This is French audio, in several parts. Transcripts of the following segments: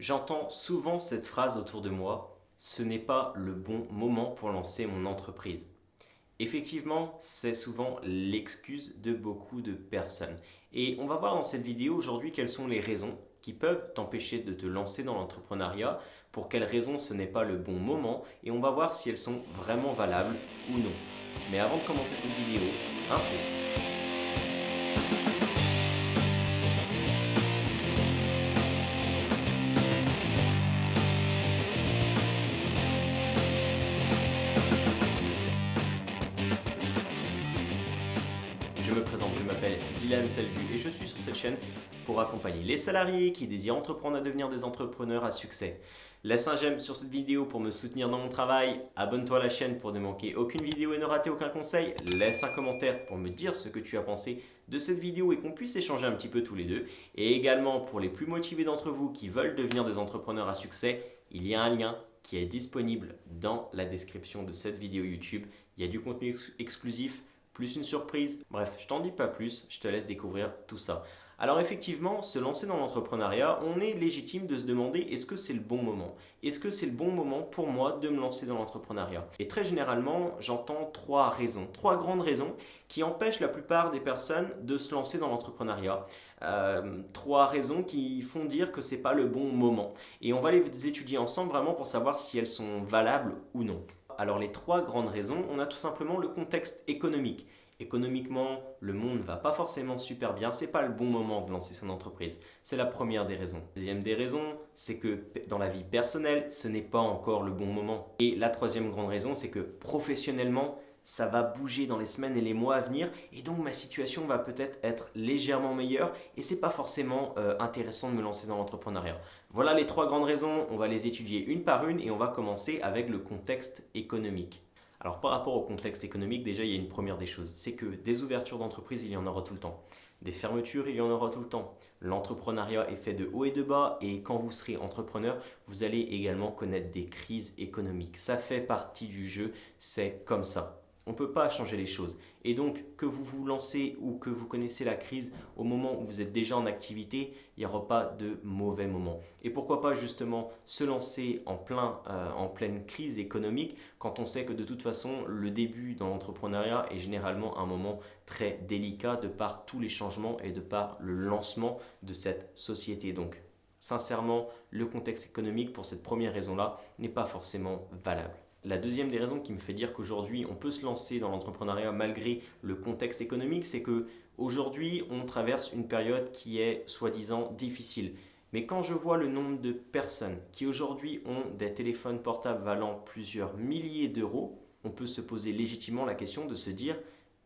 J'entends souvent cette phrase autour de moi, ce n'est pas le bon moment pour lancer mon entreprise. Effectivement, c'est souvent l'excuse de beaucoup de personnes. Et on va voir dans cette vidéo aujourd'hui quelles sont les raisons qui peuvent t'empêcher de te lancer dans l'entrepreneuriat, pour quelles raisons ce n'est pas le bon moment, et on va voir si elles sont vraiment valables ou non. Mais avant de commencer cette vidéo, intro. Je me présente, je m'appelle Dylan Talbu et je suis sur cette chaîne pour accompagner les salariés qui désirent entreprendre à devenir des entrepreneurs à succès. Laisse un j'aime sur cette vidéo pour me soutenir dans mon travail, abonne-toi à la chaîne pour ne manquer aucune vidéo et ne rater aucun conseil, laisse un commentaire pour me dire ce que tu as pensé de cette vidéo et qu'on puisse échanger un petit peu tous les deux. Et également pour les plus motivés d'entre vous qui veulent devenir des entrepreneurs à succès, il y a un lien qui est disponible dans la description de cette vidéo YouTube. Il y a du contenu exclusif, plus une surprise. Bref, je t'en dis pas plus, je te laisse découvrir tout ça. Alors effectivement, se lancer dans l'entrepreneuriat, on est légitime de se demander est-ce que c'est le bon moment? Est-ce que c'est le bon moment pour moi de me lancer dans l'entrepreneuriat? Et très généralement, j'entends trois raisons, trois grandes raisons qui empêchent la plupart des personnes de se lancer dans l'entrepreneuriat. Trois raisons qui font dire que c'est pas le bon moment. Et on va les étudier ensemble vraiment pour savoir si elles sont valables ou non. Alors les trois grandes raisons, on a tout simplement le contexte économique. Économiquement, le monde ne va pas forcément super bien, c'est pas le bon moment de lancer son entreprise. C'est la première des raisons. Deuxième des raisons, c'est que dans la vie personnelle, ce n'est pas encore le bon moment. Et la troisième grande raison, c'est que professionnellement, ça va bouger dans les semaines et les mois à venir et donc ma situation va peut-être être légèrement meilleure et c'est pas forcément intéressant de me lancer dans l'entrepreneuriat. Voilà les trois grandes raisons, on va les étudier une par une et on va commencer avec le contexte économique. Alors par rapport au contexte économique, déjà il y a une première des choses, c'est que des ouvertures d'entreprise, il y en aura tout le temps. Des fermetures, il y en aura tout le temps. L'entrepreneuriat est fait de haut et de bas et quand vous serez entrepreneur, vous allez également connaître des crises économiques. Ça fait partie du jeu, c'est comme ça. On ne peut pas changer les choses. Et donc, que vous vous lancez ou que vous connaissez la crise au moment où vous êtes déjà en activité, il n'y aura pas de mauvais moment. Et pourquoi pas justement se lancer en pleine crise économique quand on sait que de toute façon, le début dans l'entrepreneuriat est généralement un moment très délicat de par tous les changements et de par le lancement de cette société. Donc, sincèrement, le contexte économique pour cette première raison-là n'est pas forcément valable. La deuxième des raisons qui me fait dire qu'aujourd'hui on peut se lancer dans l'entrepreneuriat malgré le contexte économique, c'est que aujourd'hui on traverse une période qui est soi-disant difficile. Mais quand je vois le nombre de personnes qui aujourd'hui ont des téléphones portables valant plusieurs milliers d'euros, on peut se poser légitimement la question de se dire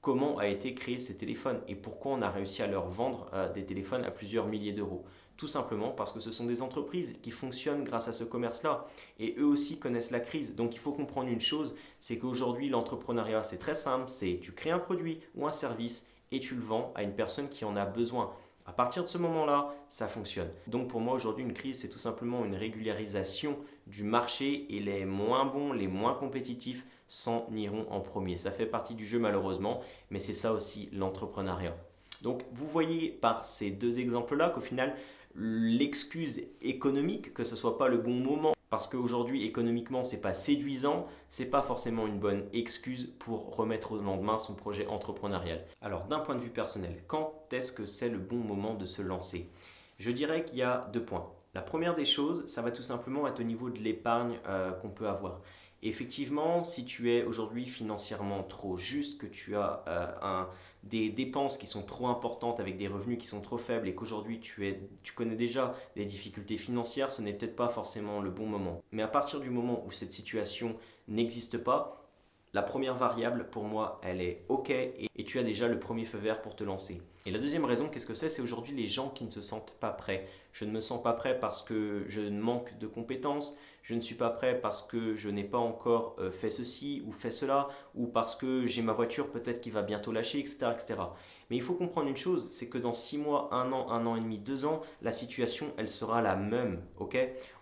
comment a été créé ces téléphones et pourquoi on a réussi à leur vendre des téléphones à plusieurs milliers d'euros. Tout simplement parce que ce sont des entreprises qui fonctionnent grâce à ce commerce-là. Et eux aussi connaissent la crise. Donc il faut comprendre une chose, c'est qu'aujourd'hui l'entrepreneuriat c'est très simple, c'est tu crées un produit ou un service et tu le vends à une personne qui en a besoin. À partir de ce moment-là, ça fonctionne. Donc pour moi aujourd'hui une crise c'est tout simplement une régularisation du marché et les moins bons, les moins compétitifs s'en iront en premier. Ça fait partie du jeu malheureusement, mais c'est ça aussi l'entrepreneuriat. Donc vous voyez par ces deux exemples-là qu'au final, l'excuse économique, que ce ne soit pas le bon moment, parce qu'aujourd'hui économiquement c'est pas séduisant, c'est pas forcément une bonne excuse pour remettre au lendemain son projet entrepreneurial. Alors d'un point de vue personnel, quand est-ce que c'est le bon moment de se lancer? Je dirais qu'il y a deux points. La première des choses, ça va tout simplement être au niveau de l'épargne qu'on peut avoir. Effectivement, si tu es aujourd'hui financièrement trop juste, que tu as des dépenses qui sont trop importantes avec des revenus qui sont trop faibles et qu'aujourd'hui tu connais déjà des difficultés financières, ce n'est peut-être pas forcément le bon moment. Mais à partir du moment où cette situation n'existe pas, la première variable pour moi elle est ok et tu as déjà le premier feu vert pour te lancer. Et la deuxième raison, qu'est-ce que c'est? C'est aujourd'hui les gens qui ne se sentent pas prêts. Je ne me sens pas prêt parce que je manque de compétences, je ne suis pas prêt parce que je n'ai pas encore fait ceci ou fait cela, ou parce que j'ai ma voiture peut-être qui va bientôt lâcher, etc., etc. Mais il faut comprendre une chose, c'est que dans 6 mois, 1 an et demi, 2 ans, la situation, elle sera la même, ok?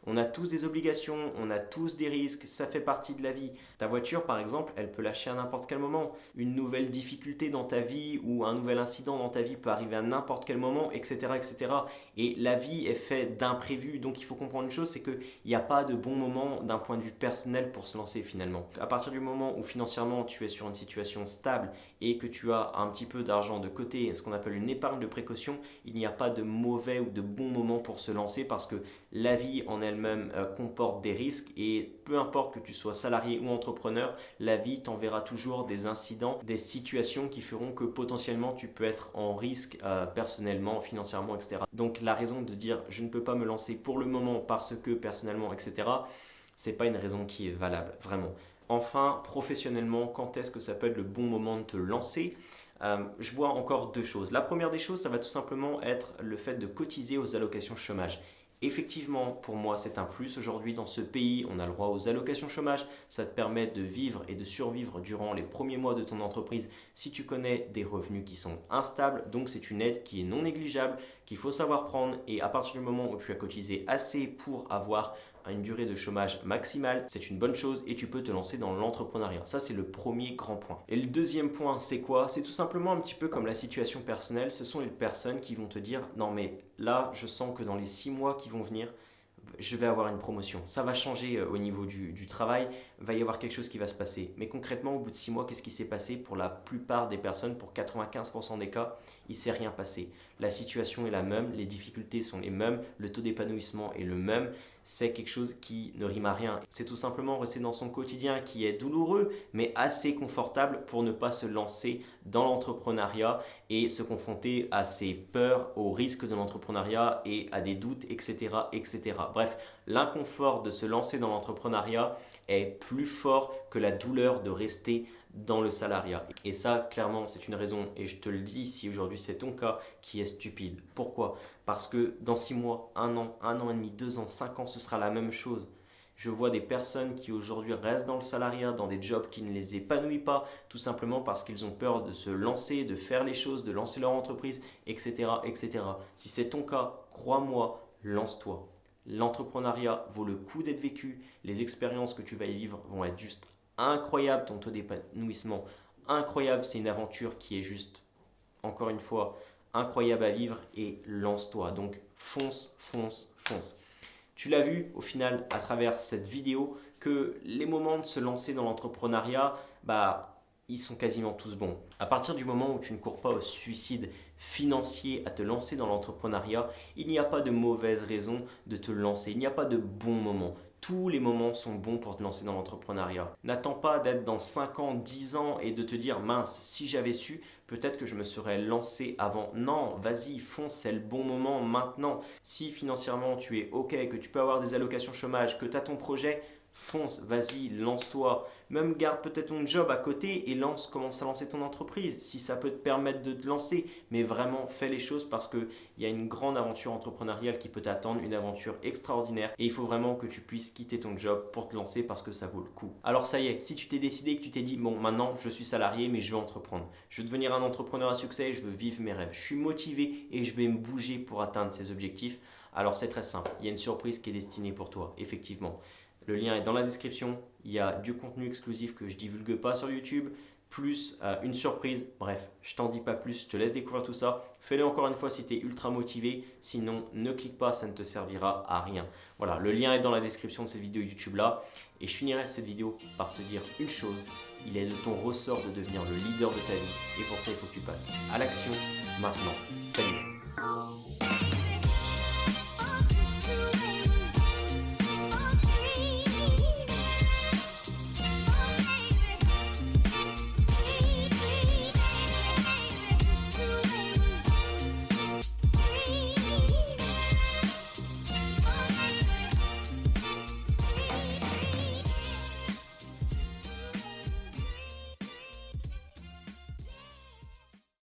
On a tous des obligations, on a tous des risques, ça fait partie de la vie. Ta voiture, par exemple, elle peut lâcher à n'importe quel moment. Une nouvelle difficulté dans ta vie ou un nouvel incident dans ta vie peut arriver à n'importe quel moment, etc., etc. Et la vie est faite d'imprévus. Donc il faut comprendre une chose, c'est qu'il n'y a pas de bon moment d'un point de vue personnel pour se lancer finalement. À partir du moment où financièrement tu es sur une situation stable et que tu as un petit peu d'argent de côté, ce qu'on appelle une épargne de précaution, il n'y a pas de mauvais ou de bon moment pour se lancer parce que la vie en elle-même comporte des risques et peu importe que tu sois salarié ou entrepreneur, la vie t'enverra toujours des incidents, des situations qui feront que potentiellement tu peux être en risque personnellement, financièrement, etc. Donc la raison de dire je ne peux pas me lancer pour le moment parce que personnellement, etc., c'est pas une raison qui est valable, vraiment. Enfin, professionnellement, quand est-ce que ça peut être le bon moment de te lancer? Je vois encore deux choses. La première des choses, ça va tout simplement être le fait de cotiser aux allocations chômage. Effectivement, pour moi, c'est un plus. Aujourd'hui, dans ce pays, on a le droit aux allocations chômage. Ça te permet de vivre et de survivre durant les premiers mois de ton entreprise si tu connais des revenus qui sont instables. Donc, c'est une aide qui est non négligeable, qu'il faut savoir prendre. Et à partir du moment où tu as cotisé assez pour avoir une durée de chômage maximale, c'est une bonne chose et tu peux te lancer dans l'entrepreneuriat. Ça, c'est le premier grand point. Et le deuxième point, c'est quoi? C'est tout simplement un petit peu comme la situation personnelle. Ce sont les personnes qui vont te dire « Non, mais là, je sens que dans les 6 mois qui vont venir, je vais avoir une promotion. Ça va changer au niveau du travail, va y avoir quelque chose qui va se passer. » Mais concrètement, au bout de 6 mois, qu'est-ce qui s'est passé? Pour la plupart des personnes, pour 95% des cas, il ne s'est rien passé. La situation est la même, les difficultés sont les mêmes, le taux d'épanouissement est le même. C'est quelque chose qui ne rime à rien. C'est tout simplement rester dans son quotidien qui est douloureux, mais assez confortable pour ne pas se lancer dans l'entrepreneuriat et se confronter à ses peurs, aux risques de l'entrepreneuriat et à des doutes, etc., etc. Bref, l'inconfort de se lancer dans l'entrepreneuriat est plus fort que la douleur de rester dans le salariat. Et ça, clairement, c'est une raison, et je te le dis si aujourd'hui c'est ton cas, qui est stupide. Pourquoi? Parce que dans 6 mois, 1 an et demi, 2 ans, 5 ans, ce sera la même chose. Je vois des personnes qui aujourd'hui restent dans le salariat, dans des jobs qui ne les épanouissent pas, tout simplement parce qu'ils ont peur de se lancer, de faire les choses, de lancer leur entreprise, etc., etc. Si c'est ton cas, crois-moi, lance-toi. L'entrepreneuriat vaut le coup d'être vécu. Les expériences que tu vas y vivre vont être juste incroyables. Ton taux d'épanouissement, incroyable. C'est une aventure qui est juste, encore une fois, incroyable à vivre et lance-toi. Donc fonce, fonce, fonce. Tu l'as vu au final à travers cette vidéo que les moments de se lancer dans l'entrepreneuriat, ils sont quasiment tous bons. À partir du moment où tu ne cours pas au suicide financier à te lancer dans l'entrepreneuriat, il n'y a pas de mauvaise raison de te lancer. Il n'y a pas de bon moment. Tous les moments sont bons pour te lancer dans l'entrepreneuriat. N'attends pas d'être dans 5 ans, 10 ans et de te dire « mince, si j'avais su, peut-être que je me serais lancé avant. » Non, vas-y, fonce, c'est le bon moment maintenant. Si financièrement tu es OK, que tu peux avoir des allocations chômage, que tu as ton projet, fonce, vas-y, lance-toi. Même garde peut-être ton job à côté et commence à lancer ton entreprise si ça peut te permettre de te lancer. Mais vraiment, fais les choses parce qu'il y a une grande aventure entrepreneuriale qui peut t'attendre, une aventure extraordinaire. Et il faut vraiment que tu puisses quitter ton job pour te lancer parce que ça vaut le coup. Alors ça y est, si tu t'es décidé, que tu t'es dit, bon, maintenant je suis salarié mais je veux entreprendre. Je veux devenir un entrepreneur à succès, je veux vivre mes rêves. Je suis motivé et je vais me bouger pour atteindre ces objectifs. Alors c'est très simple, il y a une surprise qui est destinée pour toi, effectivement. Le lien est dans la description. Il y a du contenu exclusif que je ne divulgue pas sur YouTube, plus une surprise. Bref, je t'en dis pas plus, je te laisse découvrir tout ça. Fais-le encore une fois si tu es ultra motivé. Sinon, ne clique pas, ça ne te servira à rien. Voilà, le lien est dans la description de cette vidéo YouTube là. Et je finirai cette vidéo par te dire une chose. Il est de ton ressort de devenir le leader de ta vie. Et pour ça, il faut que tu passes à l'action maintenant. Salut!